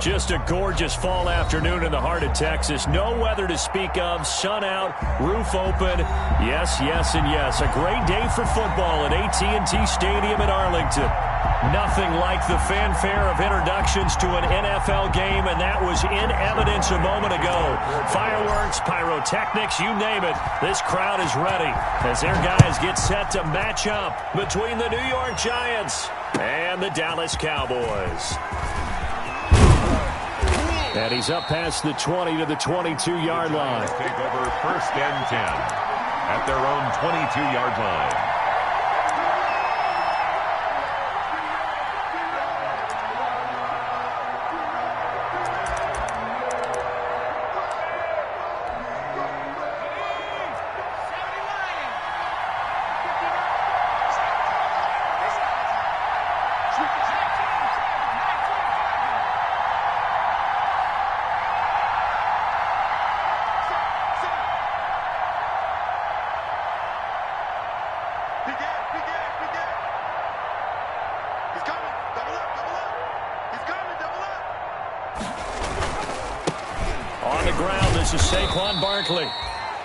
Just a gorgeous fall afternoon in the heart of Texas. No weather to speak of. Sun out, roof open. Yes, yes, and yes. A great day for football at AT&T Stadium in Arlington. Nothing like the fanfare of introductions to an NFL game, and that was in evidence a moment ago. Fireworks, pyrotechnics, you name it. This crowd is ready as their guys get set to match up between the New York Giants and the Dallas Cowboys. And he's up past the 20 to the 22-yard line. Take over 1st and 10 at their own 22-yard line.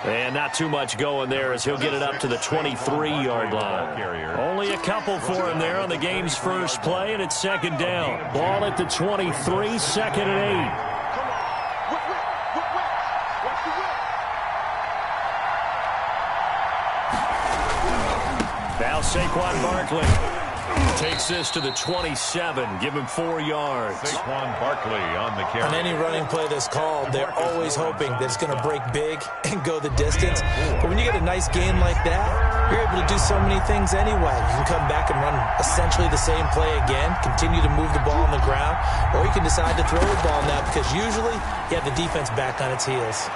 And not too much going there as he'll get it up to the 23-yard line. Only a couple for him there on the game's first play, and it's 2nd down. Ball at the 23, 2nd and 8. Now Saquon Barkley takes this to the 27. Give him 4 yards. Saquon Barkley on the carry. On any running play that's called, they're always hoping that it's going to break big and go the distance. But when you get a nice gain like that, you're able to do so many things anyway. You can come back and run essentially the same play again, continue to move the ball on the ground, or you can decide to throw the ball now because usually you have the defense back on its heels.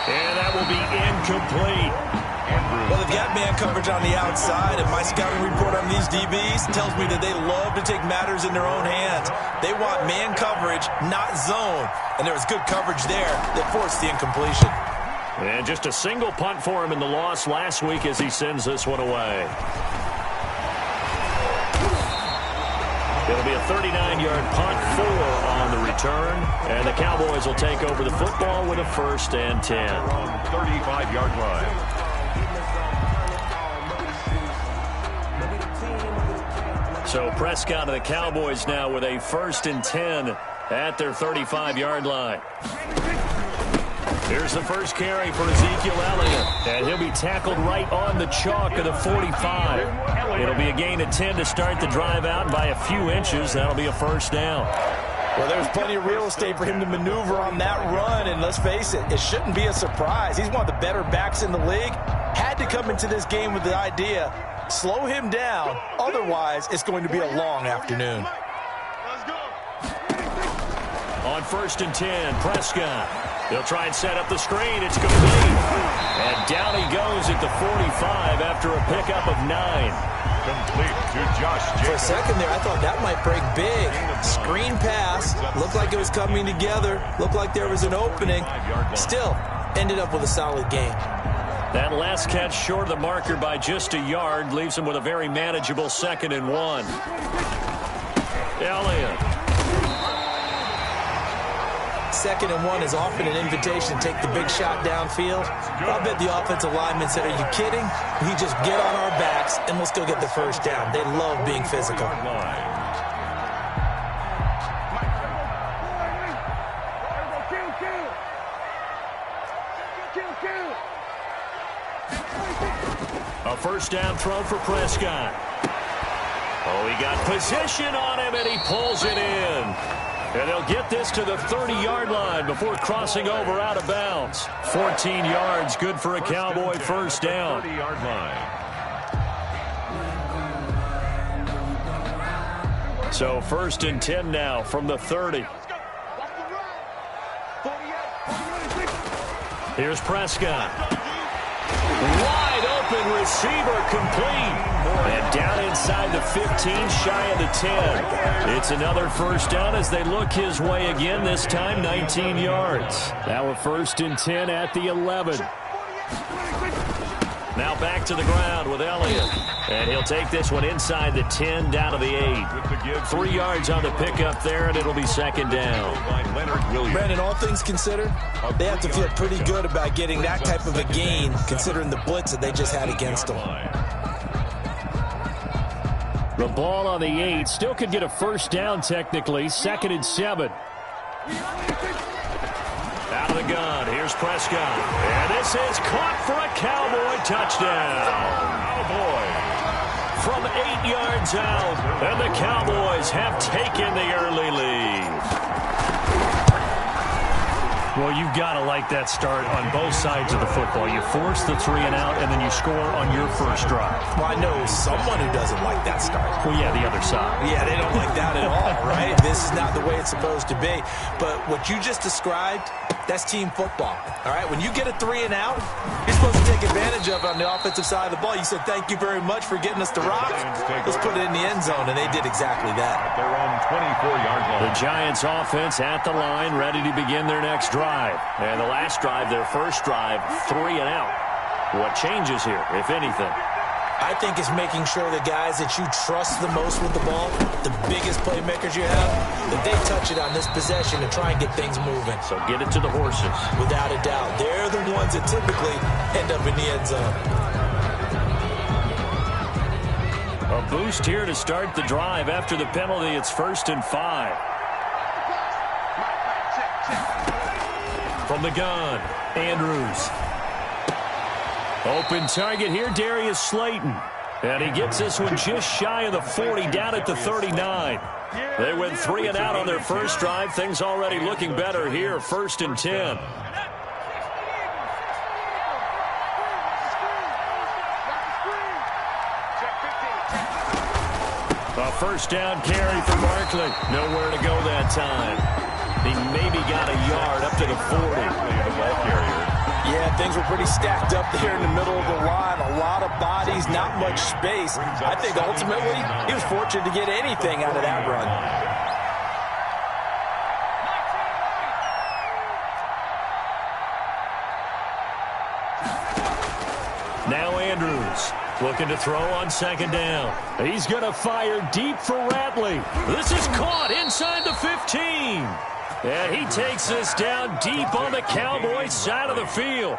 And that will be incomplete. Well, they've got man coverage on the outside, and my scouting report on these DBs tells me that they love to take matters in their own hands. They want man coverage, not zone, and there was good coverage there that forced the incompletion. And just a single punt for him in the loss last week as he sends this one away. It'll be a 39-yard punt, 4 on the return, and the Cowboys will take over the football with a 1st and 10. 35-yard line. So Prescott and the Cowboys now with a 1st and 10 at their 35-yard line. Here's the first carry for Ezekiel Elliott, and he'll be tackled right on the chalk of the 45. It'll be a gain of 10 to start the drive out by a few inches. That'll be a 1st down. Well, there's plenty of real estate for him to maneuver on that run, and let's face it, it shouldn't be a surprise. He's one of the better backs in the league. Had to come into this game with the idea, slow him down, otherwise it's going to be a long afternoon. On 1st and 10, Prescott. They'll try and set up the screen. It's complete. And down he goes at the 45 after a pickup of 9. Complete to Josh Jacobs. For a second there, I thought that might break big. Screen pass. Looked like it was coming together. Looked like there was an opening. Still, ended up with a solid gain. That last catch short of the marker by just a yard leaves him with a very manageable 2nd and 1. Elliott. 2nd and 1 is often an invitation to take the big shot downfield. I bet the offensive lineman said, are you kidding? We just get on our backs and we'll still get the 1st down. They love being physical. A 1st down throw for Prescott. Oh, he got position on him, and he pulls it in. And they'll get this to the 30-yard line before crossing over out of bounds. 14 yards, good for a Cowboy 1st down. 30-yard line. So 1st and 10 now from the 30. Here's Prescott. Wide open receiver complete. And down inside the 15, shy of the 10. It's another 1st down as they look his way again, this time 19 yards. Now a 1st and 10 at the 11. Now back to the ground with Elliott. And he'll take this one inside the 10, down to the 8. 3 yards on the pickup there, and it'll be second down. Brandon, all things considered, they have to feel pretty good about getting that type of a gain, considering the blitz that they just had against them. The ball on the 8. Still could get a first down technically. 2nd and 7. Out of the gun. Here's Prescott. And this is caught for a Cowboy touchdown. Cowboy. From 8 yards out. And the Cowboys have taken the early lead. Well, you've got to like that start on both sides of the football. You force the 3 and out, and then you score on your first drive. Well, I know someone who doesn't like that start. Well, yeah, the other side. Yeah, they don't like that at all, right? This is not the way it's supposed to be. But what you just described, that's team football, all right? When you get a 3 and out, you're supposed to take advantage of it on the offensive side of the ball. You said, thank you very much for getting us the rock. Let's put it in the end zone, and they did exactly that. Their own 24-yard line. The Giants offense at the line, ready to begin their next drive. And the last drive, their first drive, 3 and out. What changes here, if anything? I think it's making sure the guys that you trust the most with the ball, the biggest playmakers you have, that they touch it on this possession and try and get things moving. So get it to the horses. Without a doubt. They're the ones that typically end up in the end zone. A boost here to start the drive. After the penalty, it's 1st and 5. From the gun, Andrews. Open target here, Darius Slayton. And he gets this one just shy of the 40, down at the 39. They went 3 and out on their first drive. Things already looking better here, 1st and 10. A first down carry for Barkley. Nowhere to go that time. He maybe got a yard up to the 40. Yeah, things were pretty stacked up there in the middle of the line. A lot of bodies, not much space. I think ultimately he was fortunate to get anything out of that run. Now Andrews looking to throw on 2nd down. He's going to fire deep for Ratley. This is caught inside the 15. And he takes this down deep on the Cowboys side of the field.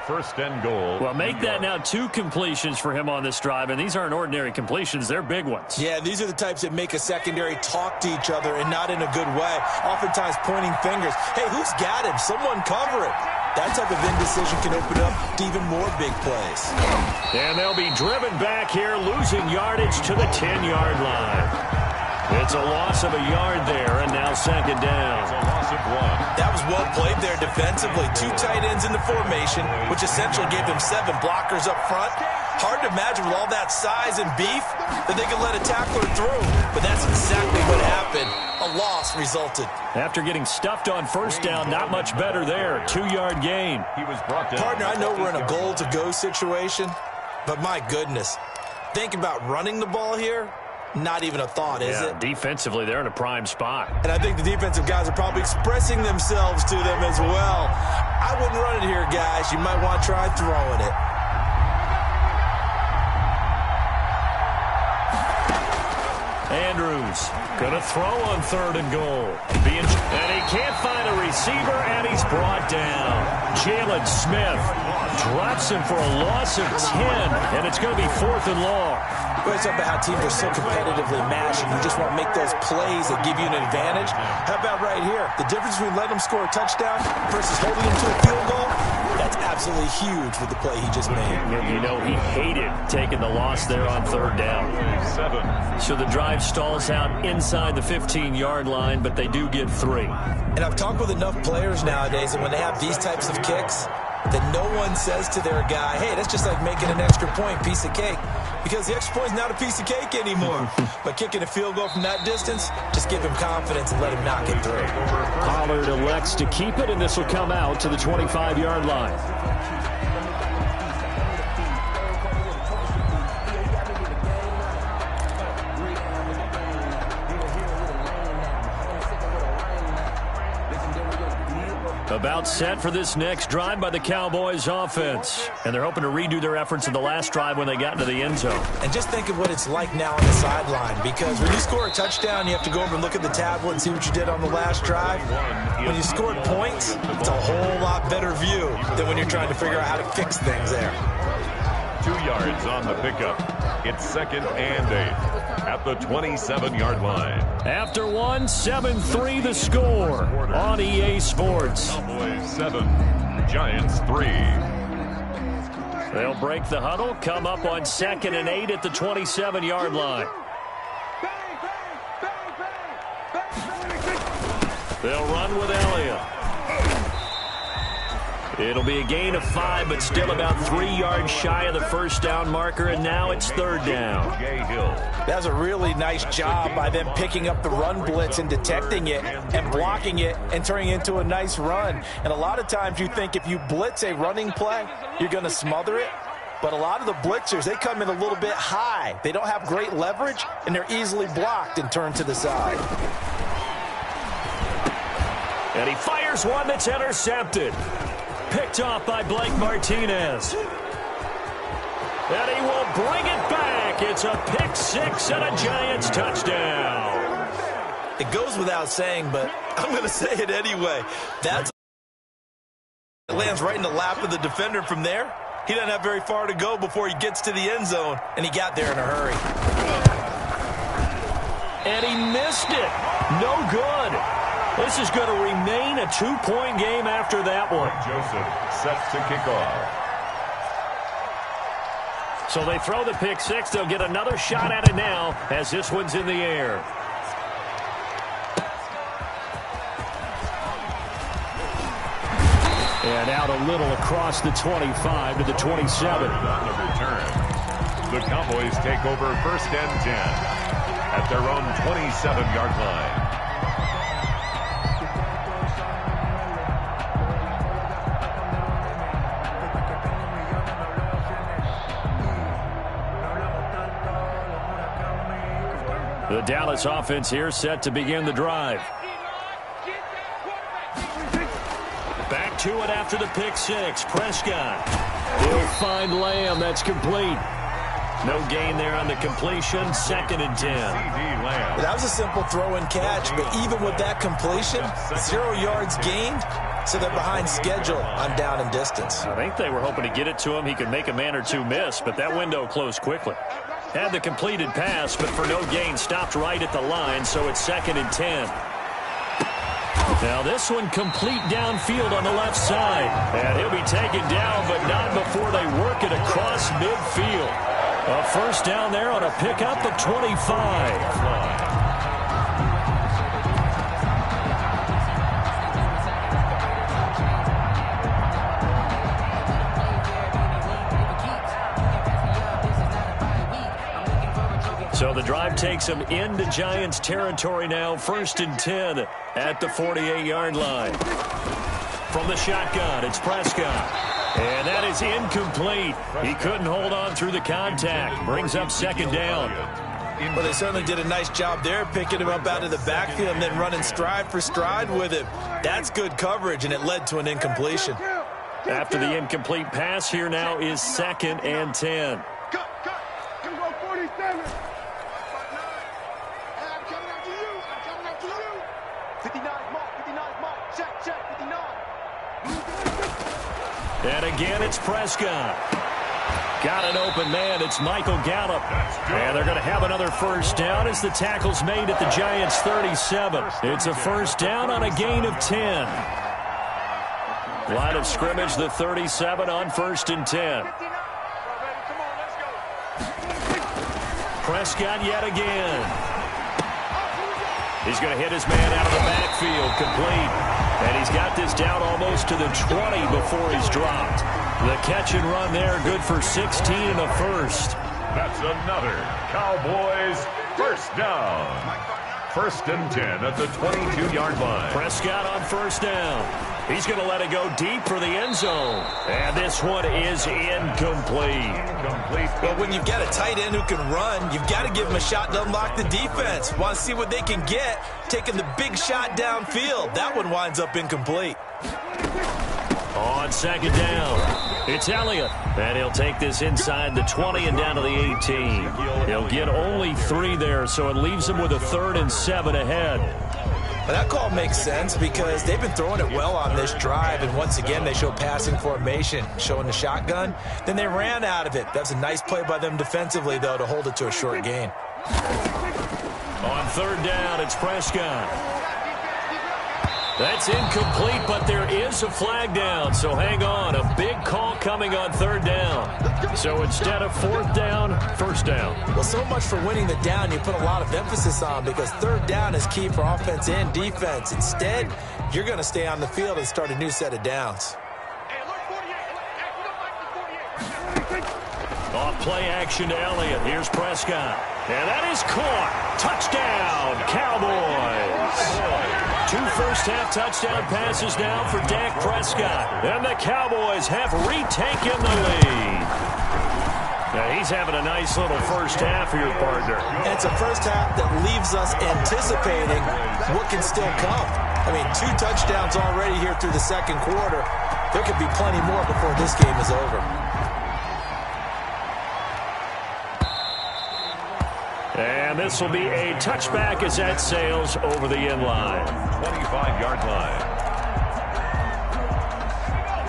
1st and goal. Well, make that now 2 completions for him on this drive, and these aren't ordinary completions. They're big ones. Yeah, these are the types that make a secondary talk to each other and not in a good way. Oftentimes pointing fingers. Hey, who's got him? Someone cover it. That type of indecision can open up to even more big plays. And they'll be driven back here, losing yardage to the 10-yard line. It's a loss of a yard there, and now 2nd down. It's a loss of 1. That was well played there defensively. 2 tight ends in the formation, which essentially gave them 7 blockers up front. Hard to imagine with all that size and beef that they could let a tackler through. But that's exactly what happened. A loss resulted. After getting stuffed on 1st down, not much better there. 2-yard gain. He was brought down. Partner, I know we're in a goal-to-go situation, but my goodness, think about running the ball here. Not even a thought, is it? Defensively, they're in a prime spot. And I think the defensive guys are probably expressing themselves to them as well. I wouldn't run it here, guys. You might want to try throwing it. Andrews going to throw on 3rd and goal. And he can't find a receiver, and he's brought down. Jalen Smith drops him for a loss of 10, and it's going to be 4th and long. Well, it's about how teams are so competitively matched, and you just want to make those plays that give you an advantage. How about right here? The difference between letting them score a touchdown versus holding them to a field goal, that's absolutely huge with the play he just made. You know, he hated taking the loss there on 3rd down. 7. So the drive stalls out inside the 15-yard line, but they do get 3. And I've talked with enough players nowadays, and when they have these types of kicks, that no one says to their guy, hey, that's just like making an extra point, piece of cake. Because the extra point is not a piece of cake anymore. But kicking a field goal from that distance, just give him confidence and let him knock it through. Pollard elects to keep it, and this will come out to the 25-yard line. About set for this next drive by the Cowboys offense. And they're hoping to redo their efforts in the last drive when they got into the end zone. And just think of what it's like now on the sideline, because when you score a touchdown, you have to go over and look at the tablet and see what you did on the last drive. When you scored points, it's a whole lot better view than when you're trying to figure out how to fix things there. 2 yards on the pickup. It's 2nd and 8 at the 27-yard line. After one, 7-3 the score on EA Sports. Cowboys 7, Giants 3. They'll break the huddle, come up on 2nd and 8 at the 27-yard line. They'll run with Elliott. It'll be a gain of 5, but still about 3 yards shy of the first down marker, and now it's 3rd down. That was a really nice job by them picking up the run blitz and detecting it and blocking it and turning it into a nice run. And a lot of times you think if you blitz a running play, you're going to smother it. But a lot of the blitzers, they come in a little bit high. They don't have great leverage, and they're easily blocked and turned to the side. And he fires one that's intercepted. Picked off by Blake Martinez. And he will bring it back. It's a pick 6 and a Giants touchdown. It goes without saying, but I'm going to say it anyway. It lands right in the lap of the defender from there. He doesn't have very far to go before he gets to the end zone, and he got there in a hurry. And he missed it. No good. This is going to remain a 2-point game after that one. Joseph set to kick off. So they throw the pick 6. They'll get another shot at it now as this one's in the air. And out a little across the 25 to the 27. On the return, the Cowboys take over 1st and 10 at their own 27-yard line. The Dallas offense here set to begin the drive. Back to it after the pick 6. Prescott. He'll find Lamb. That's complete. No gain there on the completion. 2nd and 10. That was a simple throw and catch, but even with that completion, 0 yards gained, so they're behind schedule on down and distance. I think they were hoping to get it to him. He could make a man or two miss, but that window closed quickly. Had the completed pass, but for no gain, stopped right at the line, so it's 2nd and 10. Now this one complete downfield on the left side. And he'll be taken down, but not before they work it across midfield. A first down there on a pickup of 25. So the drive takes them into Giants territory now. 1st and 10 at the 48-yard line. From the shotgun, it's Prescott. And that is incomplete. He couldn't hold on through the contact. Brings up 2nd down. Well, they certainly did a nice job there, picking him up out of the backfield and then running stride for stride with him. That's good coverage, and it led to an incompletion. After the incomplete pass, here now is 2nd and 10. And again, it's Prescott. Got an open man. It's Michael Gallup. And they're going to have another first down as the tackle's made at the Giants' 37. It's a first down on a gain of 10. Line of scrimmage, the 37 on 1st and 10. Prescott yet again. He's going to hit his man out of the backfield, complete. And he's got this down almost to the 20 before he's dropped. The catch and run there, good for 16 and a first. That's another Cowboys first down. 1st and 10 at the 22-yard line. Prescott on first down. He's going to let it go deep for the end zone. And this one is incomplete. Well, when you've got a tight end who can run, you've got to give him a shot to unlock the defense. Want to see what they can get, taking the big shot downfield. That one winds up incomplete. On second down, it's Elliott. And he'll take this inside the 20 and down to the 18. He'll get only 3 there, so it leaves him with a 3rd and 7 ahead. Well, that call makes sense because they've been throwing it well on this drive, and once again they show passing formation, showing the shotgun. Then they ran out of it. That's a nice play by them defensively, though, to hold it to a short gain. On 3rd down, it's Prescott. That's incomplete, but there is a flag down, so hang on. A big call coming on 3rd down. So instead of 4th down, 1st down. Well, so much for winning the down you put a lot of emphasis on because 3rd down is key for offense and defense. Instead, you're going to stay on the field and start a new set of downs. Off play action to Elliott. Here's Prescott. And that is caught. Touchdown, Cowboys. 2 first-half touchdown passes now for Dak Prescott. And the Cowboys have retaken the lead. Now, he's having a nice little first half here, partner. And it's a first half that leaves us anticipating what can still come. I mean, 2 touchdowns already here through the second quarter. There could be plenty more before this game is over. And this will be a touchback as that sails over the end line. 25-yard line.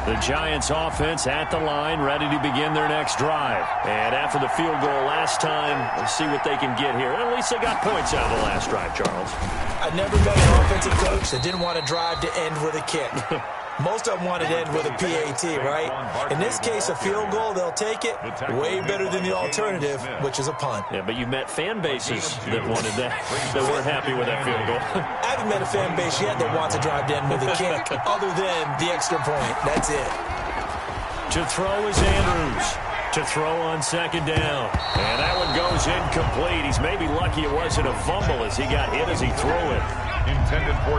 The Giants offense at the line, ready to begin their next drive. And after the field goal last time, we'll see what they can get here. At least they got points out of the last drive, Charles. I never met an offensive coach that didn't want to drive to end with a kick. Most of them wanted to end with a PAT, right? In this case, a field goal, they'll take it. Way better than the alternative, which is a punt. Yeah, but you've met fan bases that wanted that, that weren't happy with that field goal. I haven't met a fan base yet that wants to drive to end with a kick, other than the extra point. That's it. To throw is Andrews. To throw on second down. And that one goes incomplete. He's maybe lucky it wasn't a fumble as he got hit as he threw it.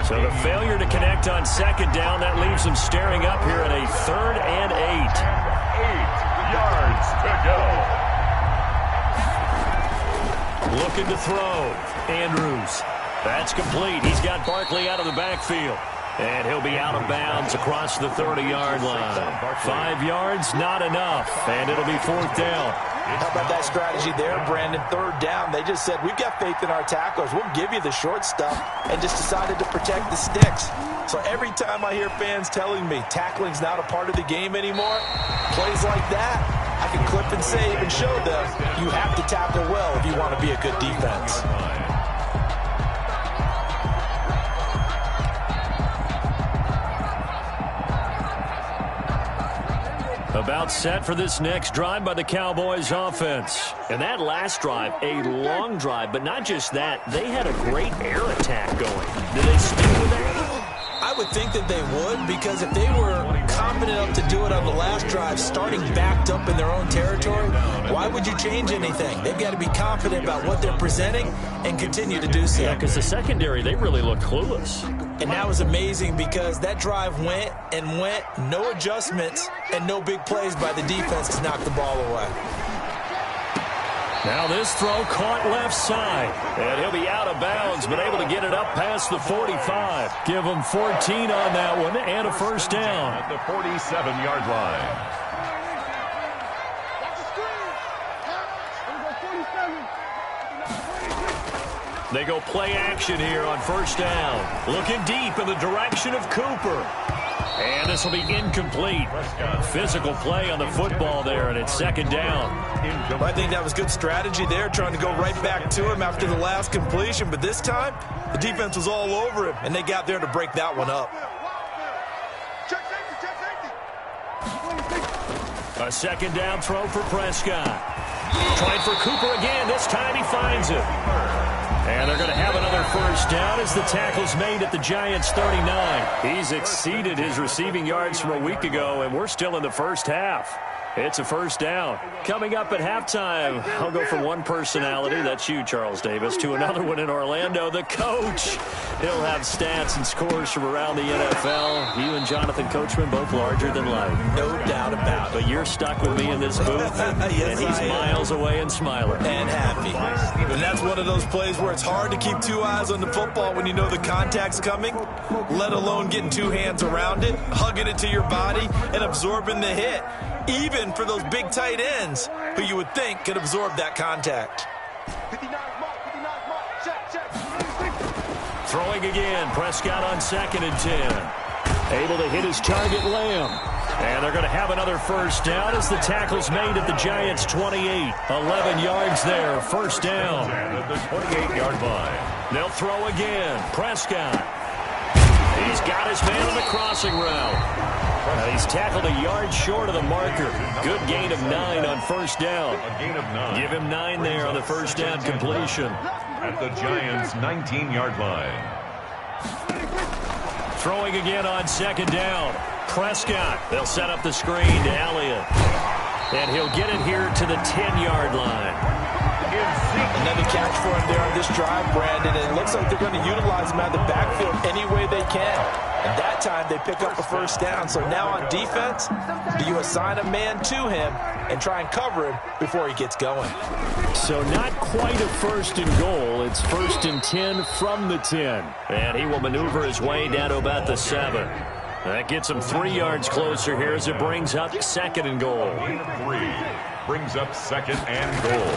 So the failure to connect on second down, that leaves him staring up here at a 3rd and 8. 8 yards to go. Looking to throw. Andrews. That's complete. He's got Barkley out of the backfield. And he'll be out of bounds across the 30-yard line. 5 yards, not enough. And it'll be 4th down. How about that strategy there, Brandon? 3rd down. They just said, we've got faith in our tacklers. We'll give you the short stuff, and just decided to protect the sticks. So every time I hear fans telling me tackling's not a part of the game anymore, plays like that, I can clip and save and show them you have to tackle well if you want to be a good defense. About set for this next drive by the Cowboys offense. And that last drive, a long drive, but not just that. They had a great air attack going. Did they stick with that? I would think that they would, because if they were confident enough to do it on the last drive, starting backed up in their own territory, why would you change anything? They've got to be confident about what they're presenting and continue to do so. Yeah, because the secondary, they really look clueless. And that was amazing because that drive went and went, no adjustments, and no big plays by the defense to knock the ball away. Now this throw caught left side. And he'll be out of bounds, but able to get it up past the 45. Give him 14 on that one and a 1st down. At the 47-yard line. They go play action here on 1st down. Looking deep in the direction of Cooper. And this will be incomplete. Physical play on the football there, and it's 2nd down. I think that was good strategy there, trying to go right back to him after the last completion. But this time, the defense was all over him, and they got there to break that one up. A 2nd down throw for Prescott. Trying for Cooper again. This time he finds it. And they're going to have another 1st down as the tackle's made at the Giants' 39. He's exceeded his receiving yards from a week ago, and we're still in the first half. It's a 1st down. Coming up at halftime, I'll go from one personality, that's you, Charles Davis, to another one in Orlando, the coach. He'll have stats and scores from around the NFL. You and Jonathan Coachman, both larger than life. No doubt about it. But you're stuck with me in this booth, Yes, and he's miles away and smiling. And happy. And that's one of those plays where it's hard to keep 2 eyes on the football when you know the contact's coming. let alone getting two hands around it, hugging it to your body, and absorbing the hit, even for those big tight ends who you would think could absorb that contact. Throwing again, Prescott on 2nd and 10. Able to hit his target, Lamb. And they're going to have another first down as the tackle's made at the Giants' 28. 11 yards there, first down. At the 28-yard line. They'll throw again. Prescott. He's got his man on the crossing route. He's tackled a yard short of the marker. Good gain of 9 on first down. A gain of 9. Give him 9 there on the first down completion. At the Giants' 19-yard line. Throwing again on 2nd down. Prescott. They'll set up the screen to Elliott. And he'll get it here to the 10-yard line. Another catch for him there on this drive, Brandon. And it looks like they're going to utilize him out of the backfield any way they can. And that time they pick up a first down. So now on defense, do you assign a man to him and try and cover him before he gets going? So not quite a 1st and goal. It's 1st and 10 from the 10. And he will maneuver his way down to about the 7. That gets him 3 yards closer here as it brings up 2nd and goal. 3 brings up 2nd and goal.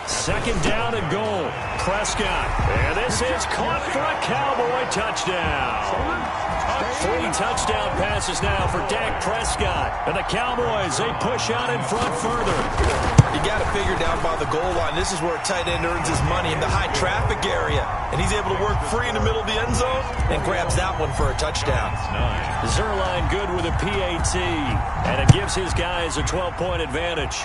2nd down and goal. Prescott. And this is caught for a Cowboy touchdown. 3 touchdown passes now for Dak Prescott. And the Cowboys, they push out in front further. You got to figure down by the goal line. This is where a tight end earns his money in the high traffic area. And he's able to work free in the middle of the end zone and grabs that one for a touchdown. Zerline good with a PAT. And it gives his guys a 12-point advantage.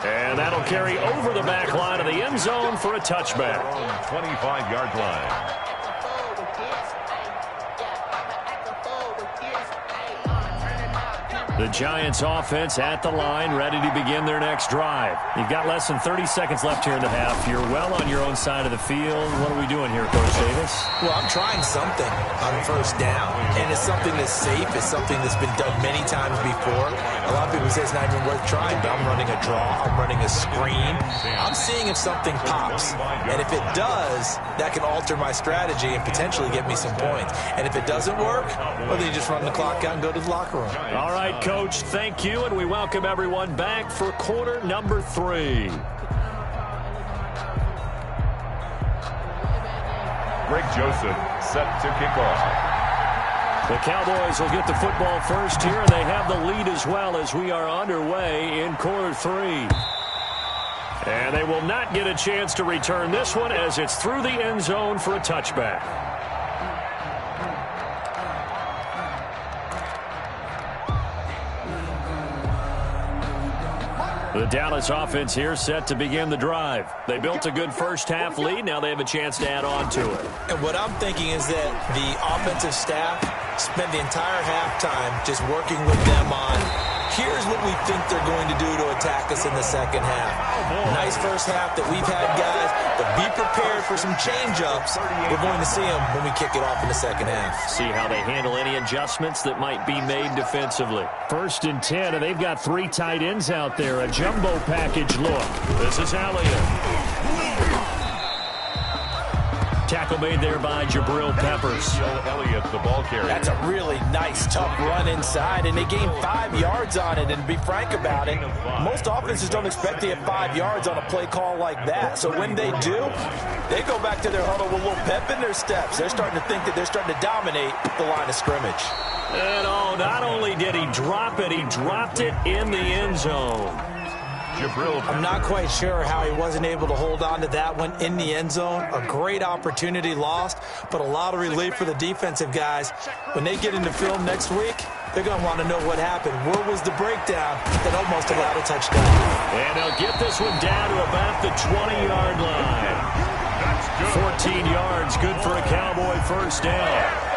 And that'll carry over the back line of the end zone for a touchback. 25-yard line. The Giants offense at the line, ready to begin their next drive. You've got less than 30 seconds left here in the half. You're well on your own side of the field. What are we doing here, Coach Davis? Well, I'm trying something on first down, and it's something that's safe. It's something that's been done many times before. A lot of people say it's not even worth trying, but I'm running a draw. I'm running a screen. I'm seeing if something pops, and if it does, that can alter my strategy and potentially get me some points. And if it doesn't work, well, then you just run the clock out and go to the locker room. All right, Coach, thank you, and we welcome everyone back for quarter number 3. Greg Joseph set to kick off. The Cowboys will get the football first here, and they have the lead as well as we are underway in quarter 3. And they will not get a chance to return this one as it's through the end zone for a touchback. The Dallas offense here set to begin the drive. They built a good first half lead. Now they have a chance to add on to it. And what I'm thinking is that the offensive staff spent the entire halftime just working with them on, here's what we think they're going to do to attack us in the second half. Nice first half that we've had, guys, but be prepared for some change-ups. We're going to see them when we kick it off in the second half. See how they handle any adjustments that might be made defensively. 1st and 10, and they've got 3 tight ends out there. A jumbo package look. This is Elliott. Tackle made there by Jabril Peppers. Elliott, the ball carrier. That's a really nice, tough run inside, and they gained 5 yards on it. And to be frank about it, most offenses don't expect to get 5 yards on a play call like that. So when they do, they go back to their huddle with a little pep in their steps. They're starting to think that they're starting to dominate the line of scrimmage. And not only did he drop it, he dropped it in the end zone. I'm not quite sure how he wasn't able to hold on to that one in the end zone. A great opportunity lost, but a lot of relief for the defensive guys. When they get into film next week, they're going to want to know what happened. Where was the breakdown that almost allowed a touchdown? And they'll get this one down to about the 20-yard line. 14 yards, good for a Cowboy first down.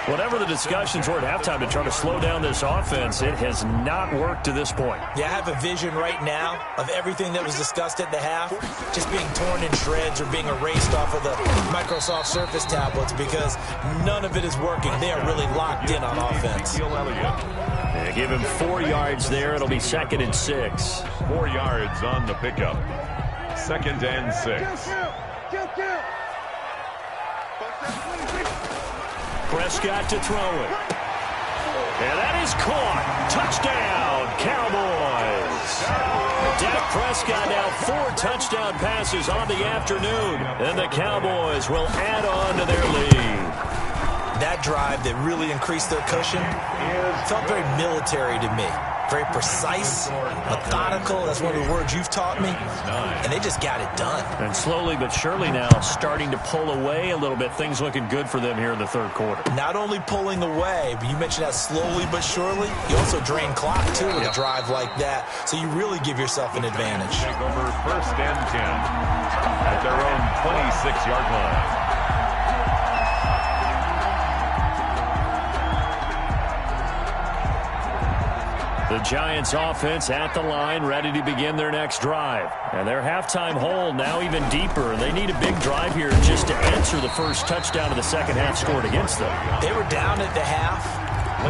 Whatever the discussions were at halftime to try to slow down this offense, it has not worked to this point. Yeah, I have a vision right now of everything that was discussed at the half just being torn in shreds or being erased off of the Microsoft Surface tablets because none of it is working. They are really locked in on offense. Yeah, give him 4 yards there. It'll be 2nd and 6. 4 yards on the pickup. 2nd and 6. Prescott to throw it. And that is caught. Touchdown, Cowboys. Dak Prescott now 4 touchdown passes on the afternoon. And the Cowboys will add on to their lead. That drive that really increased their cushion felt very military to me. Very precise, methodical. That's one of the words you've taught me. And they just got it done. And slowly but surely now starting to pull away a little bit. Things looking good for them here in the third quarter. Not only pulling away, but you mentioned that slowly but surely. You also drain clock, too, with a drive like that. So you really give yourself an advantage. Take over 1st and 10 at their own 26-yard line. The Giants offense at the line, ready to begin their next drive. And their halftime hole now even deeper. They need a big drive here just to answer the first touchdown of the second half scored against them. They were down at the half.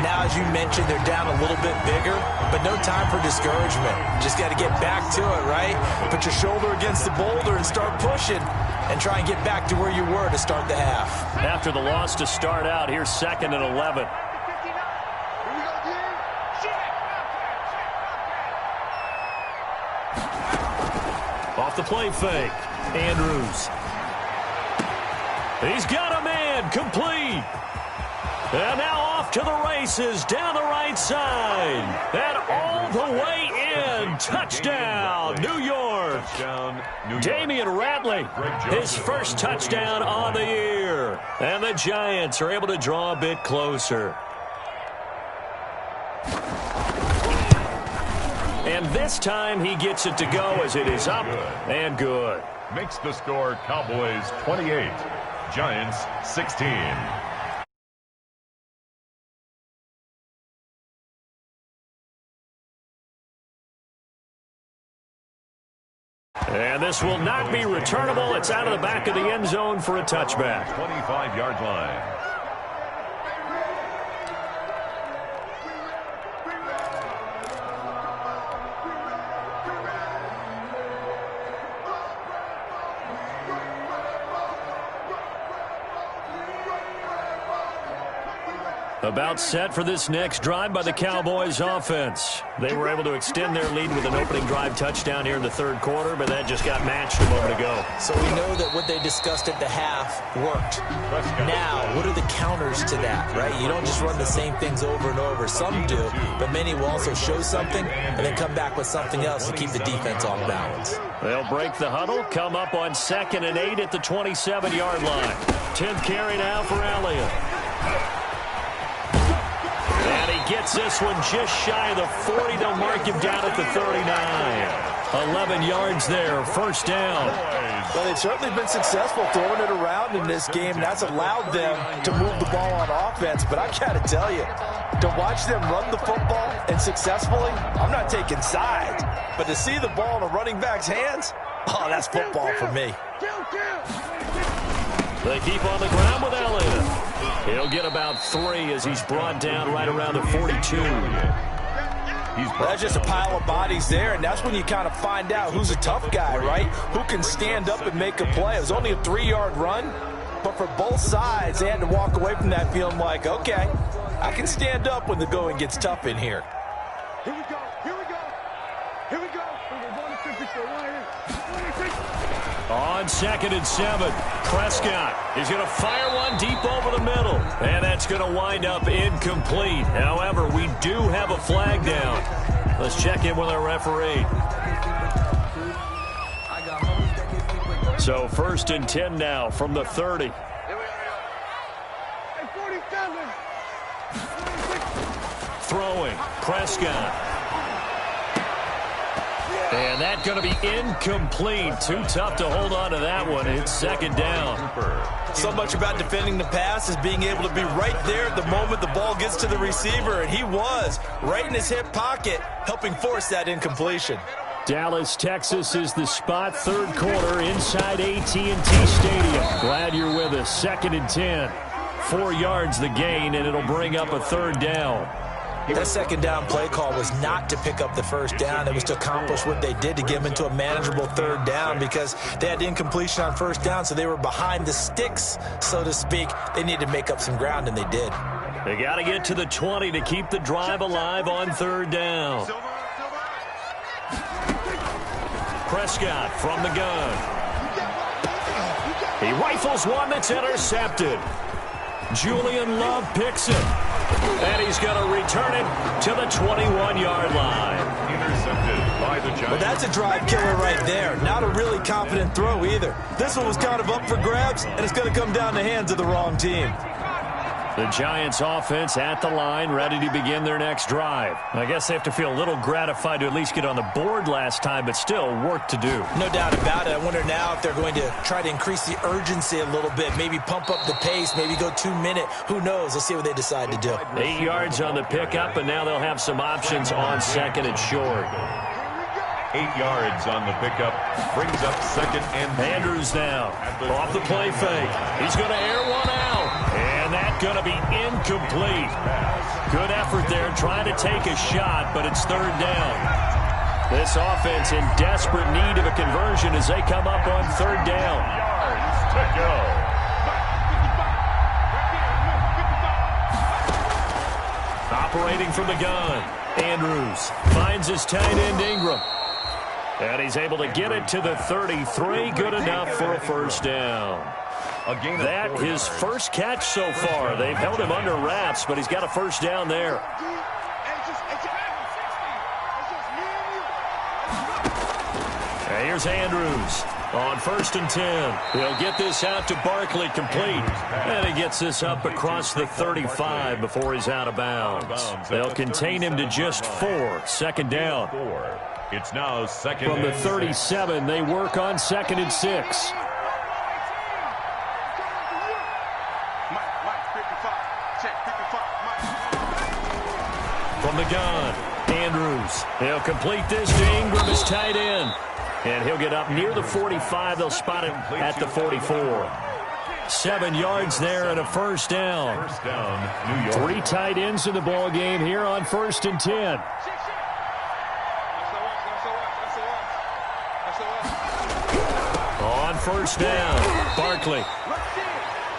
Now, as you mentioned, they're down a little bit bigger, but no time for discouragement. Just got to get back to it, right? Put your shoulder against the boulder and start pushing and try and get back to where you were to start the half. After the loss to start out, here's 2nd and 11. Off the play fake. Andrews. He's got a man. Complete. And now off to the races down the right side. And all the way in. Touchdown, New York. Damian Ratley, his first touchdown on the year. And the Giants are able to draw a bit closer. And this time he gets it to go as it is up and good. Makes the score Cowboys 28, Giants 16. And this will not be returnable. It's out of the back of the end zone for a touchback. 25-yard line. About set for this next drive by the Cowboys offense. They were able to extend their lead with an opening drive touchdown here in the third quarter, but that just got matched a moment ago. So we know that what they discussed at the half worked. Now, what are the counters to that, right? You don't just run the same things over and over. Some do, but many will also show something and then come back with something else to keep the defense off balance. They'll break the huddle, come up on 2nd and 8 at the 27-yard line. 10th carry now for Elliott. And he gets this one just shy of the 40. They'll mark him down at the 39. 11 yards there, first down. Well, they've certainly been successful throwing it around in this game, and that's allowed them to move the ball on offense. But I got to tell you, to watch them run the football and successfully, I'm not taking sides. But to see the ball in a running back's hands, oh, that's football for me. They keep on the ground with Elliott. He'll get about 3 as he's brought down right around the 42. That's just a pile of bodies there, and that's when you kind of find out who's a tough guy, right? Who can stand up and make a play. It was only a 3-yard run, but for both sides, they had to walk away from that feeling like, okay, I can stand up when the going gets tough in here. Here we go, here we go, here we go. On 2nd and 7, Prescott is going to fire one deep over the middle. And that's going to wind up incomplete. However, we do have a flag down. Let's check in with our referee. So 1st and 10 now from the 30. Throwing, Prescott. And that's going to be incomplete. Too tough to hold on to that one. It's 2nd down. So much about defending the pass is being able to be right there at the moment the ball gets to the receiver. And he was right in his hip pocket, helping force that incompletion. Dallas, Texas is the spot. Third quarter inside AT&T Stadium. Glad you're with us. 2nd and 10. 4 yards the gain, and it'll bring up a 3rd down. That second down play call was not to pick up the first down. It was to accomplish what they did to get them into a manageable third down because they had incompletion on first down, so they were behind the sticks, so to speak. They needed to make up some ground, and they did. They got to get to the 20 to keep the drive alive on third down. Prescott from the gun. He rifles one that's intercepted. Julian Love picks it. And he's going to return it to the 21-yard line. Intercepted by the Giants. Well, that's a drive killer right there. Not a really confident throw either. This one was kind of up for grabs, and it's going to come down the hands of the wrong team. The Giants offense at the line, ready to begin their next drive. I guess they have to feel a little gratified to at least get on the board last time, but still work to do. No doubt about it. I wonder now if they're going to try to increase the urgency a little bit, maybe pump up the pace, maybe go 2-minute. Who knows? Let's see what they decide to do. 8 yards on the pickup, and now they'll have some options on second and short. 8 yards on the pickup, brings up second and Andrews now, off the play fake. He's going to air one out, and that's going to be incomplete. Good effort there, trying to take a shot, but it's third down. This offense in desperate need of a conversion as they come up on third down. yards to go. Operating from the gun, Andrews finds his tight end Ingram. And he's able to get it to the 33. Good enough for a first down. That his first catch so far. They've held him under wraps, but he's got a first down there. And here's Andrews on 1st and 10. He'll get this out to Barkley complete. And he gets this up across the 35 before he's out of bounds. They'll contain him to just 4. Second down. It's now second From the 37, they work on 2nd and 6. From the gun, Andrews. He'll complete this to Ingram, his tight end. And he'll get up near the 45. They'll spot him at the 44. 7 yards there and a first down. First down, New York. 3 tight ends in the ball game here on 1st and 10. On first down, Barkley.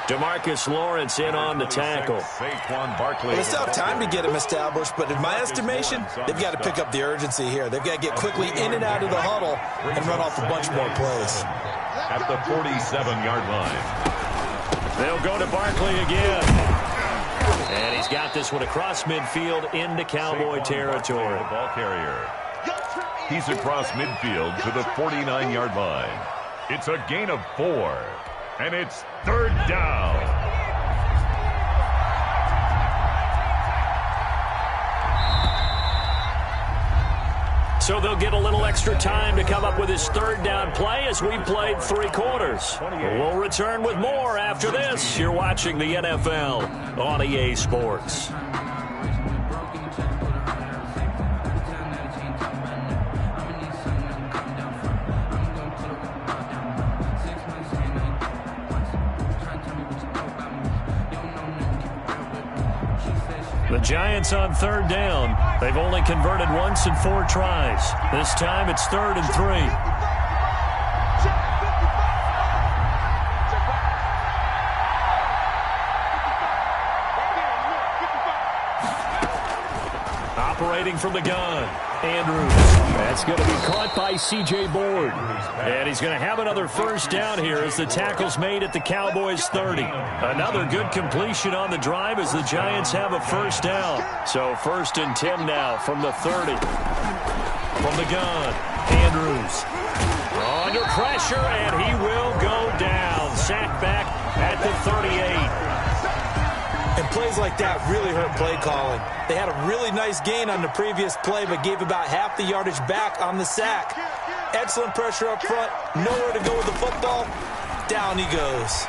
DeMarcus Lawrence in on the tackle. Saquon Barkley. Well, it's not time to get him established, but in my estimation, they've got to pick up the urgency here. They've got to get quickly in and out of the huddle and run off a bunch more plays. At the 47-yard line. They'll go to Barkley again. And he's got this one across midfield into Cowboy territory. Ball carrier. He's across midfield to the 49-yard line. It's a gain of 4. And it's third down. So they'll get a little extra time to come up with his third down play as we played 3 quarters. We'll return with more after this. You're watching the NFL on EA Sports. The Giants on third down. They've only converted once in 4 tries. This time it's 3rd and 3. Operating from the gun, Andrews. That's going to be caught by C.J. Board. And he's going to have another first down here as the tackle's made at the Cowboys' 30. Another good completion on the drive as the Giants have a first down. So 1st and 10 now from the 30. From the gun, Andrews. Under pressure, and he will go down. Sacked back at the 38. And plays like that really hurt play calling. They had a really nice gain on the previous play, but gave about half the yardage back on the sack. Excellent pressure up front. Nowhere to go with the football. Down he goes.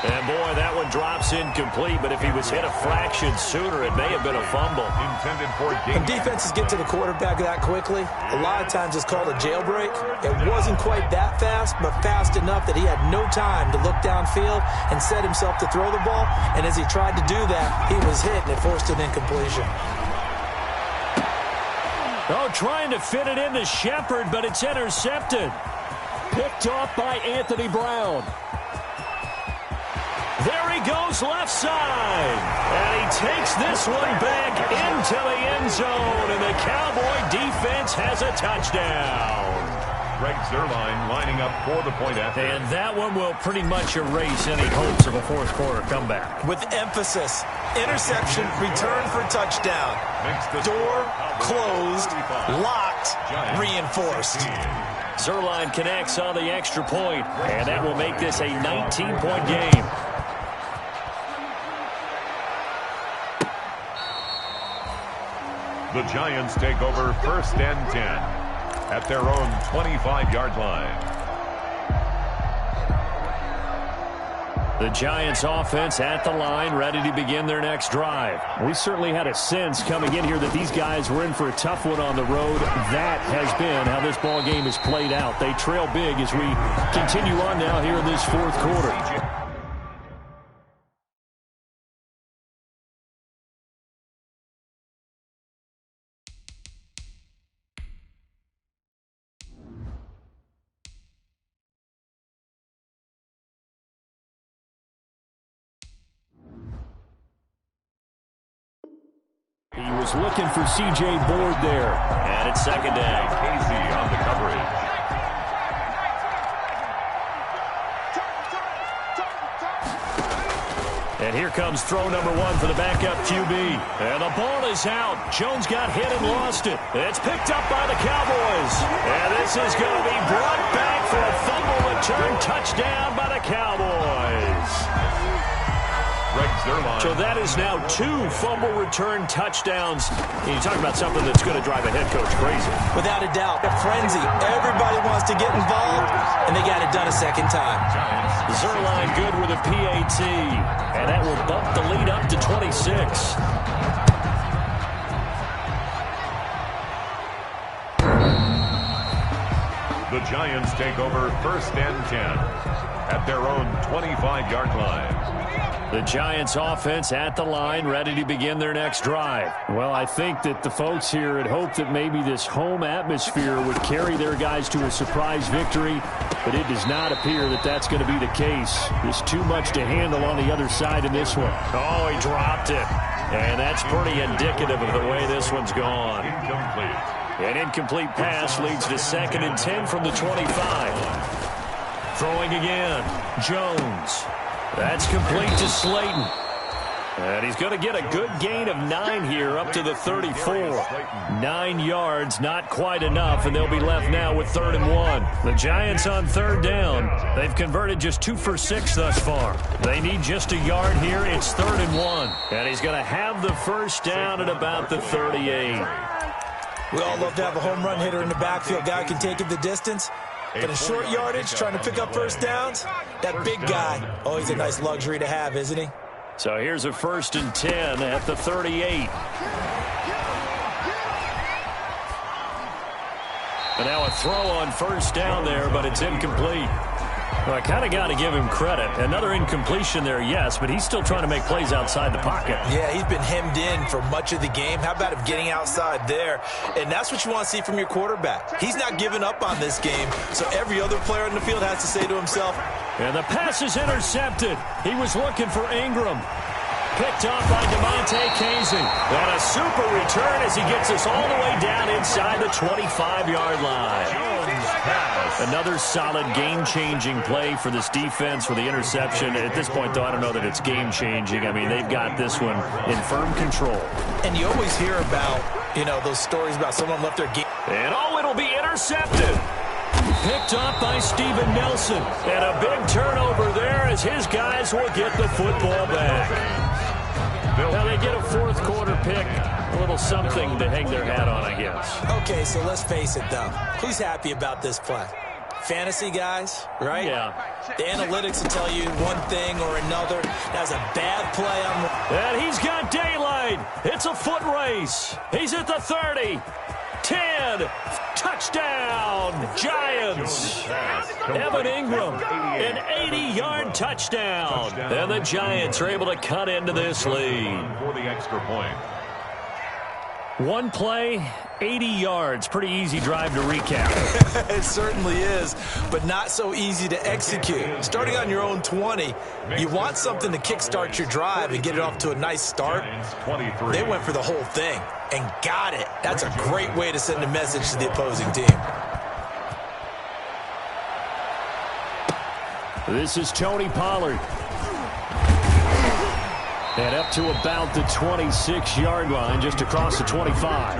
And, boy, that one drops incomplete, but if he was hit a fraction sooner, it may have been a fumble. Intended for When defenses get to the quarterback that quickly, a lot of times it's called a jailbreak. It wasn't quite that fast, but fast enough that he had no time to look downfield and set himself to throw the ball. And as he tried to do that, he was hit, and it forced an incompletion. Oh, trying to fit it into Shepard, but it's intercepted. Picked off by Anthony Brown. There he goes left side. And he takes this one back into the end zone. And the Cowboy defense has a touchdown. M-DiZzLE8's lining up for the point after. And that one will pretty much erase any hopes of a fourth quarter comeback. With emphasis, interception, return for touchdown. Door closed, locked, reinforced. M-DiZzLE8 connects on the extra point, and that will make this a 19-point game. The Giants take over 1st and 10 at their own 25-yard line. The Giants offense at the line, ready to begin their next drive. We certainly had a sense coming in here that these guys were in for a tough one on the road. That has been how this ball game is played out. They trail big as we continue on now here in this fourth quarter. He was looking for C.J. Board there. And it's second down. Casey on the coverage. And here comes throw number one for the backup QB. And the ball is out. Jones got hit and lost it. It's picked up by the Cowboys. And this is going to be brought back for a fumble return touchdown by the Cowboys. So that is now 2 fumble return touchdowns. And you talk about something that's going to drive a head coach crazy. Without a doubt, a frenzy. Everybody wants to get involved, and they got it done a second time. M-DiZzLE8 good with a PAT, and that will bump the lead up to 26. The Giants take over 1st and 10 at their own 25-yard line. The Giants offense at the line, ready to begin their next drive. Well, I think that the folks here had hoped that maybe this home atmosphere would carry their guys to a surprise victory, but it does not appear that that's going to be the case. There's too much to handle on the other side in this one. Oh, he dropped it. And that's pretty indicative of the way this one's gone. Incomplete. An incomplete pass leads to 2nd and 10 from the 25. Throwing again, Jones. That's complete to Slayton. And he's going to get a good gain of 9 here up to the 34. 9 yards, not quite enough, and they'll be left now with 3rd and 1. The Giants on 3rd down. They've converted just 2 for 6 thus far. They need just a yard here. It's 3rd and 1. And he's going to have the first down at about the 38. We all love to have a home run hitter in the backfield. Guy can take it the distance. But in short yardage, trying to pick up first downs, that big guy, always a nice luxury to have, isn't he? So here's a 1st and 10 at the 38. And now a throw on first down there, but it's incomplete. Well, I kind of got to give him credit. Another incompletion there, yes, but he's still trying to make plays outside the pocket. Yeah, he's been hemmed in for much of the game. How about him getting outside there? And that's what you want to see from your quarterback. He's not giving up on this game, so every other player in the field has to say to himself. And the pass is intercepted. He was looking for Ingram. Picked off by Demonte Casey. And a super return as he gets us all the way down inside the 25-yard line. Another solid game-changing play for this defense for the interception. At this point, though, I don't know that it's game-changing. I mean, they've got this one in firm control. And you always hear about, those stories about someone left their game. And it'll be intercepted. Picked up by Steven Nelson. And a big turnover there as his guys will get the football back. Now they get a fourth quarter pick. A little something to hang their hat on, I guess. Okay, so let's face it, though. Who's happy about this play? fantasy guys, right? Yeah. The analytics will tell you one thing or another. That's a bad play. And he's got daylight. It's a foot race. He's at the 30. 10. Touchdown, Giants. Evan Ingram, an 80-yard touchdown. And the Giants are able to cut into this lead. For the extra point. One play, 80 yards. Pretty easy drive to recap. It certainly is, but not so easy to execute. Starting on your own 20, you want something to kickstart your drive and get it off to a nice start. They went for the whole thing and got it. That's a great way to send a message to the opposing team. This is Tony Pollard. And up to about the 26-yard line, just across the 25.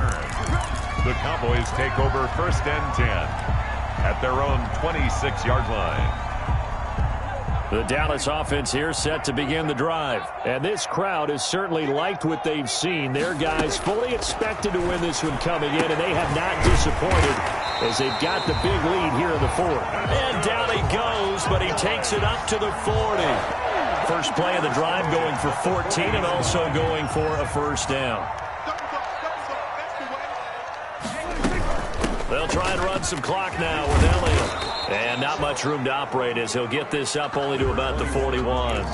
The Cowboys take over 1st and 10 at their own 26-yard line. The Dallas offense here set to begin the drive. And this crowd has certainly liked what they've seen. Their guys fully expected to win this one coming in, and they have not disappointed as they've got the big lead here in the 4th. And down he goes, but he takes it up to the 40. First play of the drive going for 14 and also going for a first down. They'll try and run some clock now with Elliott. And not much room to operate as he'll get this up only to about the 41.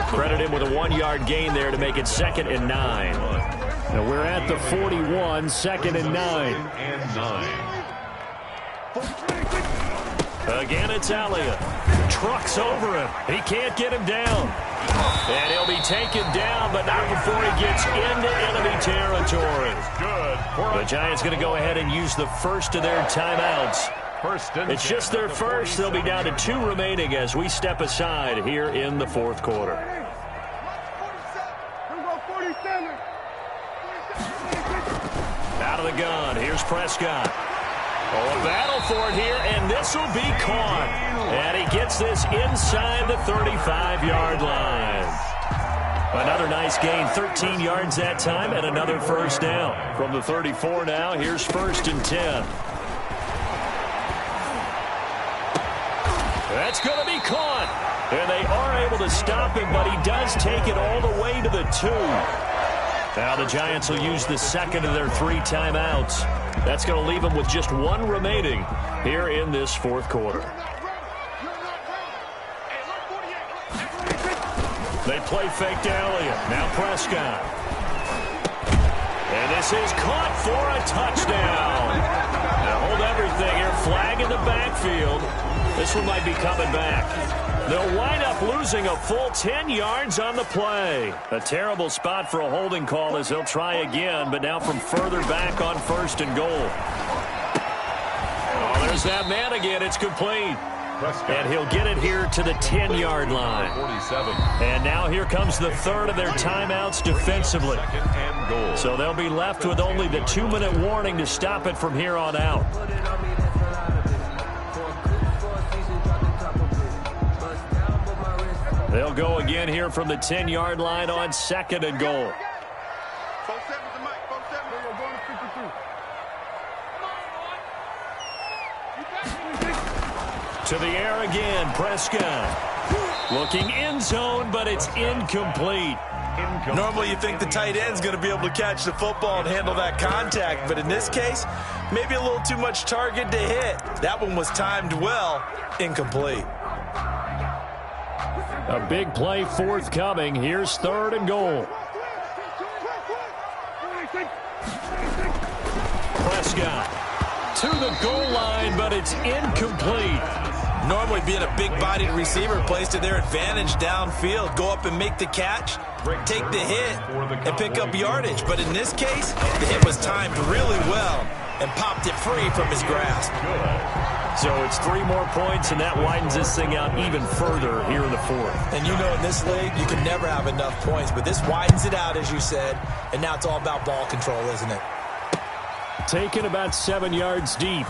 Credit him with a 1-yard gain there to make it 2nd and 9. Now we're at the 41, 2nd and 9. Again, it's Elliott. Trucks over him. He can't get him down. And he'll be taken down, but not before he gets into enemy territory. The Giants going to go ahead and use the first of their timeouts. It's just their first. They'll be down to 2 remaining as we step aside here in the 4th quarter. Out of the gun. Here's Prescott. Oh, a battle for it here, and this will be caught. And he gets this inside the 35-yard line. Another nice gain, 13 yards that time, and another first down. From the 34 now, here's 1st and 10. That's going to be caught. And they are able to stop him, but he does take it all the way to the 2. Now the Giants will use the 2nd of their 3 timeouts. That's going to leave them with just 1 remaining here in this 4th quarter. They play fake to Elliott. Now Prescott. And this is caught for a touchdown. Now hold everything here. Flag in the backfield. This one might be coming back. They'll wind up losing a full 10 yards on the play. A terrible spot for a holding call as they'll try again, but now from further back on 1st and goal. Oh, there's that man again. It's complete. And he'll get it here to the 10-yard line. 47. And now here comes the 3rd of their timeouts defensively. So they'll be left with only the 2-minute warning to stop it from here on out. They'll go again here from the 10-yard line on 2nd and goal. To the air again, Prescott. Looking end zone, but it's incomplete. Normally you think the tight end's going to be able to catch the football and handle that contact, but in this case, maybe a little too much target to hit. That one was timed well, incomplete. A big play forthcoming. Here's 3rd and goal. Prescott to the goal line, but it's incomplete. Normally being a big-bodied receiver plays to their advantage downfield. Go up and make the catch, take the hit, and pick up yardage. But in this case, the hit was timed really well and popped it free from his grasp. So it's 3 more points, and that widens this thing out even further here in the 4th. And you know in this league, you can never have enough points, but this widens it out, as you said, and now it's all about ball control, isn't it? Taken about 7 yards deep.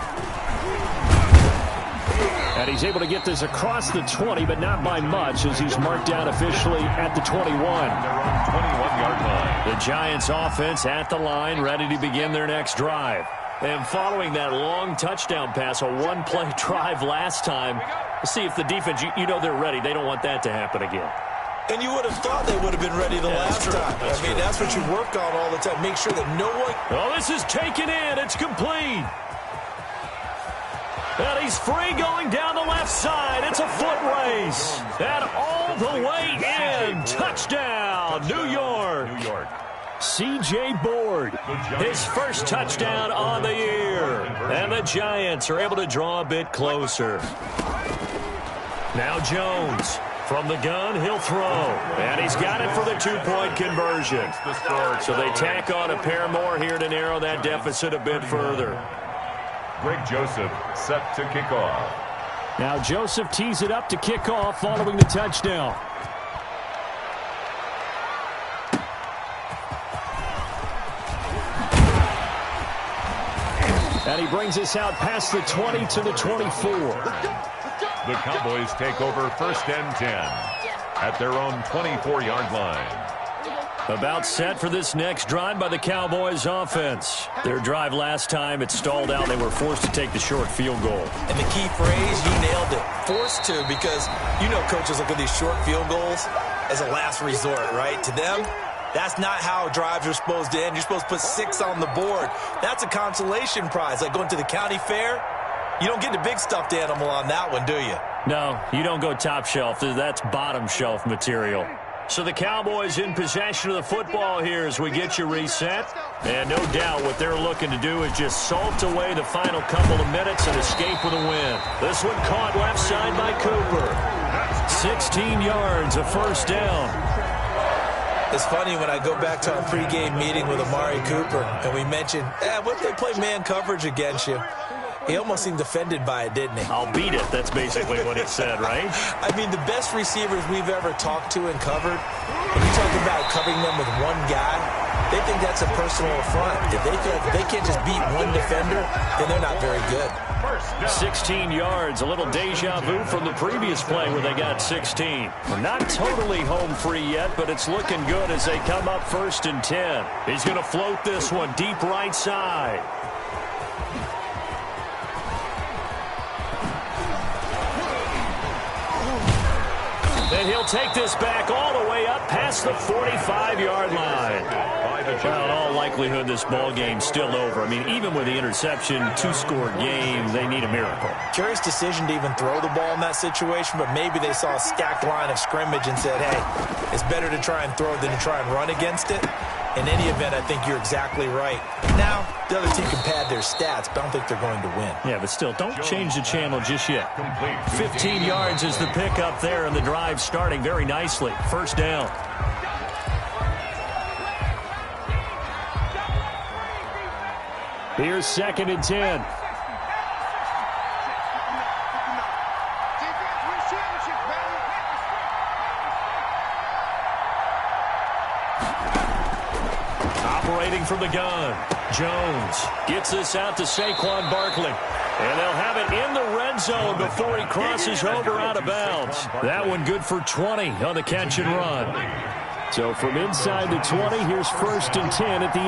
And he's able to get this across the 20, but not by much, as he's marked down officially at the 21. 21-yard line. The Giants offense at the line, ready to begin their next drive. And following that long touchdown pass, a one-play drive last time, let's see if the defense, you know they're ready. They don't want that to happen again. And you would have thought they would have been ready the last time. I mean, that's what you work on all the time. Make sure that no one... Oh, this is taken in. It's complete. And he's free going down the left side. It's a foot race. And all the way in. Touchdown, New York. C.J. Board, his first touchdown on the year. And the Giants are able to draw a bit closer. Now Jones. From the gun, he'll throw. And he's got it for the two-point conversion. So they tack on a pair more here to narrow that deficit a bit further. Greg Joseph set to kick off. Now Joseph tees it up to kick off following the touchdown. And he brings us out past the 20 to the 24. The Cowboys take over 1st and 10 at their own 24-yard line. About set for this next drive by the Cowboys offense. Their drive last time, it stalled out. They were forced to take the short field goal. And the key phrase, you nailed it. Forced to, because you know coaches look at these short field goals as a last resort, right? To them, that's not how drives are supposed to end. You're supposed to put 6 on the board. That's a consolation prize, like going to the county fair. You don't get the big stuffed animal on that one, do you? No, you don't go top shelf. That's bottom shelf material. So the Cowboys in possession of the football here as we get you reset. And no doubt what they're looking to do is just salt away the final couple of minutes and escape with a win. This one caught left side by Cooper. 16 yards, a first down. It's funny when I go back to our pregame meeting with Amari Cooper and we mentioned, what if they play man coverage against you? He almost seemed offended by it, didn't he? I'll beat it. That's basically what he said, right? I mean, the best receivers we've ever talked to and covered, when you talk about covering them with one guy, they think that's a personal affront. If they feel like they can't just beat one defender, then they're not very good. 16 yards, a little deja vu from the previous play where they got 16. We're not totally home free yet, but it's looking good as they come up 1st and 10. He's going to float this one deep right side. And he'll take this back all the way up past the 45-yard line. Well, in all likelihood, this ball game's still over. I mean, even with the interception, 2-score game, they need a miracle. Curious decision to even throw the ball in that situation, but maybe they saw a stacked line of scrimmage and said, hey, it's better to try and throw than to try and run against it. In any event, I think you're exactly right. Now, the other team can pad their stats, but I don't think they're going to win. Yeah, but still, don't change the channel just yet. 15 yards is the pickup there, and the drive starting very nicely. First down. Here's 2nd and 10. Operating from the gun. Jones gets this out to Saquon Barkley. And they'll have it in the red zone before he crosses over out of bounds. That one good for 20 on the catch and run. So from inside the 20, here's 1st and 10 at the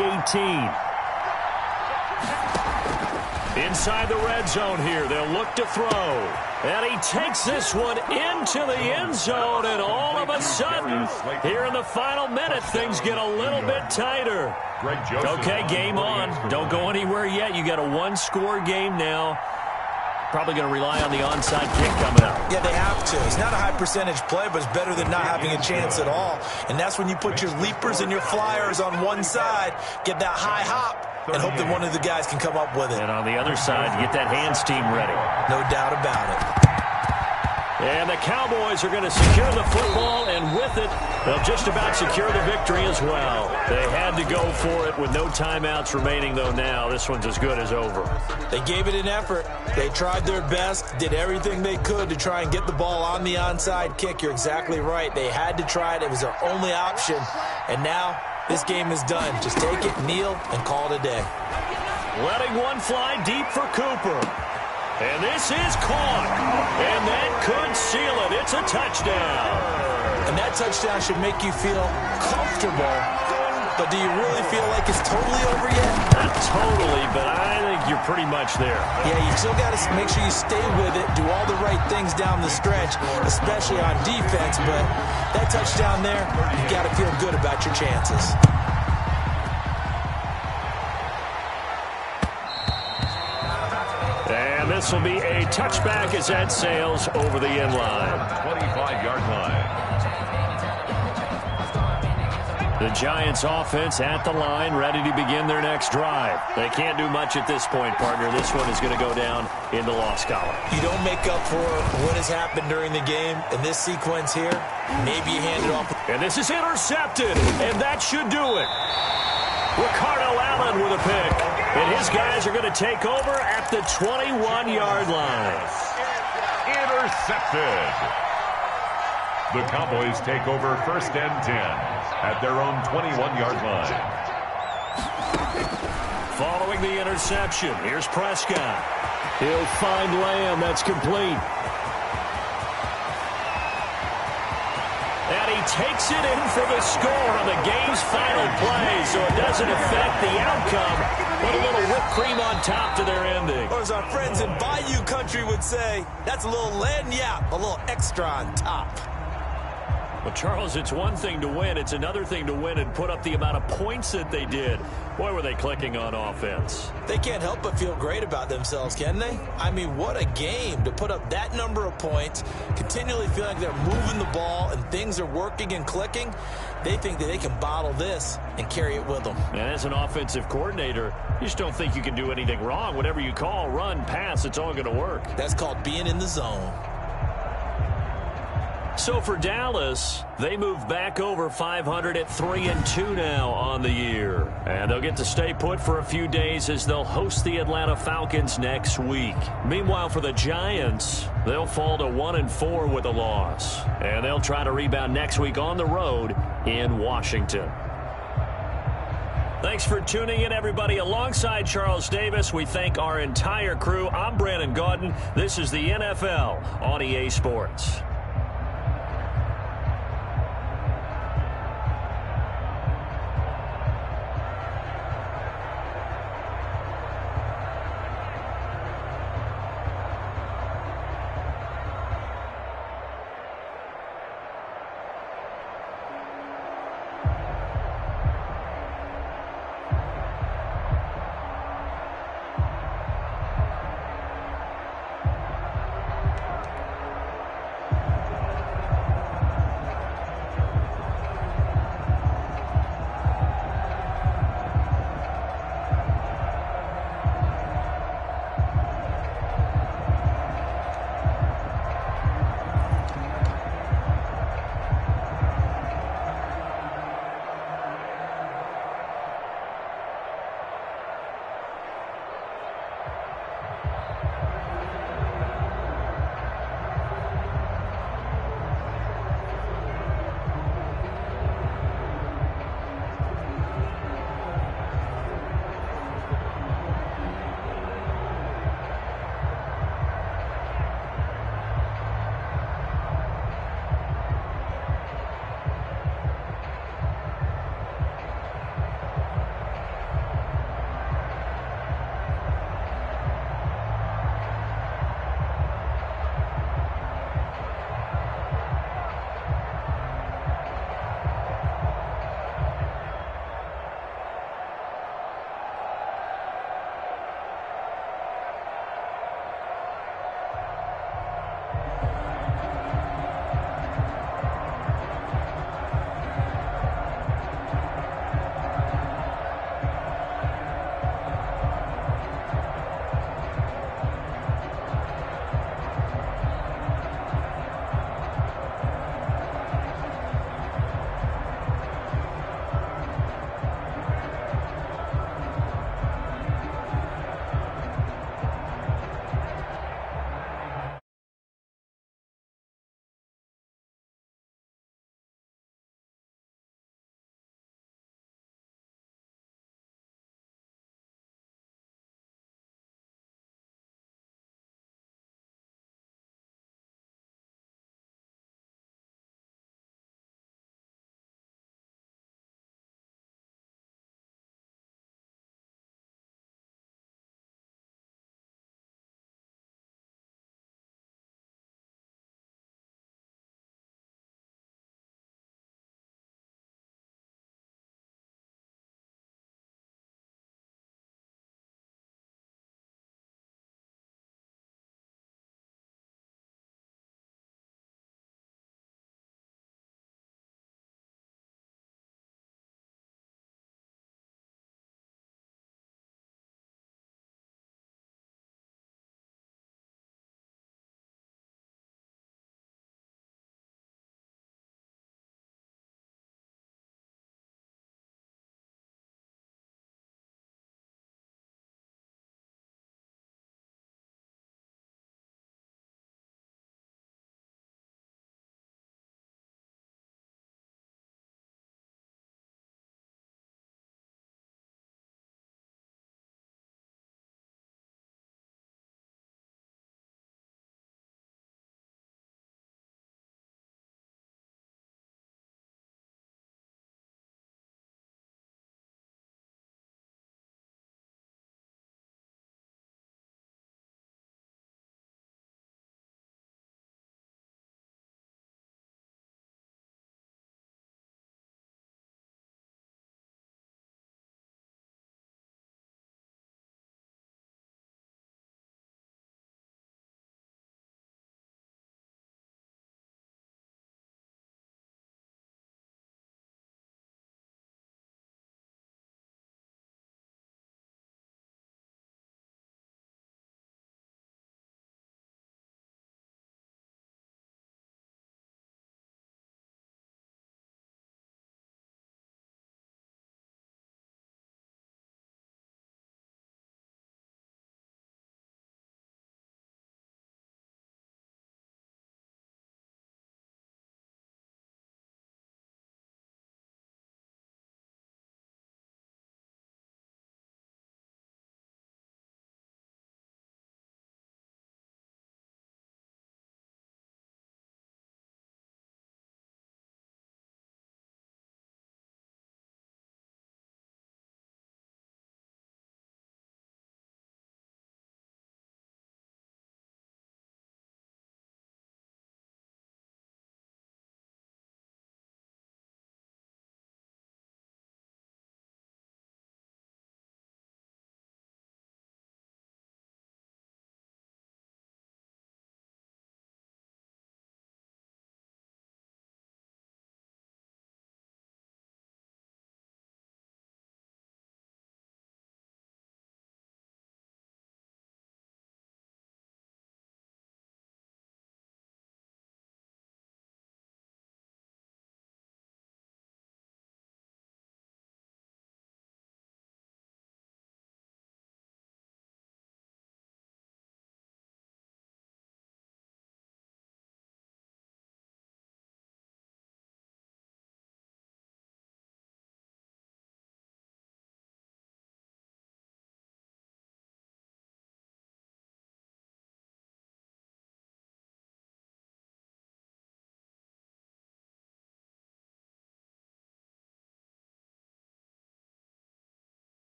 18. Inside the red zone here, they'll look to throw. And he takes this one into the end zone, and all of a sudden, here in the final minute, things get a little bit tighter. Okay, game on. Don't go anywhere yet. You got a 1-score game now. Probably going to rely on the onside kick coming up. Yeah, they have to. It's not a high percentage play, but it's better than not having a chance at all. And that's when you put your leapers and your flyers on one side, get that high hop, and hope that one of the guys can come up with it. And on the other side, get that hands team ready. No doubt about it. And the Cowboys are going to secure the football, and with it, they'll just about secure the victory as well. They had to go for it with no timeouts remaining, though now. This one's as good as over. They gave it an effort. They tried their best, did everything they could to try and get the ball on the onside kick. You're exactly right. They had to try it. It was their only option. And now this game is done. Just take it, kneel, and call it a day. Letting one fly deep for Cooper. And this is caught. And that could seal it. It's a touchdown. And that touchdown should make you feel comfortable but do you really feel like it's totally over yet? Not totally, but I think you're pretty much there. Yeah, you still got to make sure you stay with it, do all the right things down the stretch, especially on defense, but that touchdown there, you've got to feel good about your chances. And this will be a touchback as that sails over the end line. 25-yard line. The Giants offense at the line, ready to begin their next drive. They can't do much at this point, partner. This one is going to go down in the loss column. You don't make up for what has happened during the game. In this sequence here, maybe you hand it off. And this is intercepted, and that should do it. Ricardo Allen with a pick. And his guys are going to take over at the 21-yard line. Intercepted. The Cowboys take over 1st and 10 at their own 21-yard line. Following the interception, here's Prescott. He'll find Lamb. That's complete. And he takes it in for the score on the game's final play, so it doesn't affect the outcome, but a little whipped cream on top to their ending. Or as our friends in Bayou Country would say, that's a little lagniappe, a little extra on top. Well, Charles, it's one thing to win. It's another thing to win and put up the amount of points that they did. Boy, were they clicking on offense. They can't help but feel great about themselves, can they? I mean, what a game to put up that number of points, continually feel like they're moving the ball and things are working and clicking. They think that they can bottle this and carry it with them. And as an offensive coordinator, you just don't think you can do anything wrong. Whatever you call, run, pass, it's all going to work. That's called being in the zone. So for Dallas, they move back over 500 at 3-2 now on the year. And they'll get to stay put for a few days as they'll host the Atlanta Falcons next week. Meanwhile, for the Giants, they'll fall to 1-4 with a loss. And they'll try to rebound next week on the road in Washington. Thanks for tuning in, everybody. Alongside Charles Davis, we thank our entire crew. I'm Brandon Gaudin. This is the NFL on EA Sports.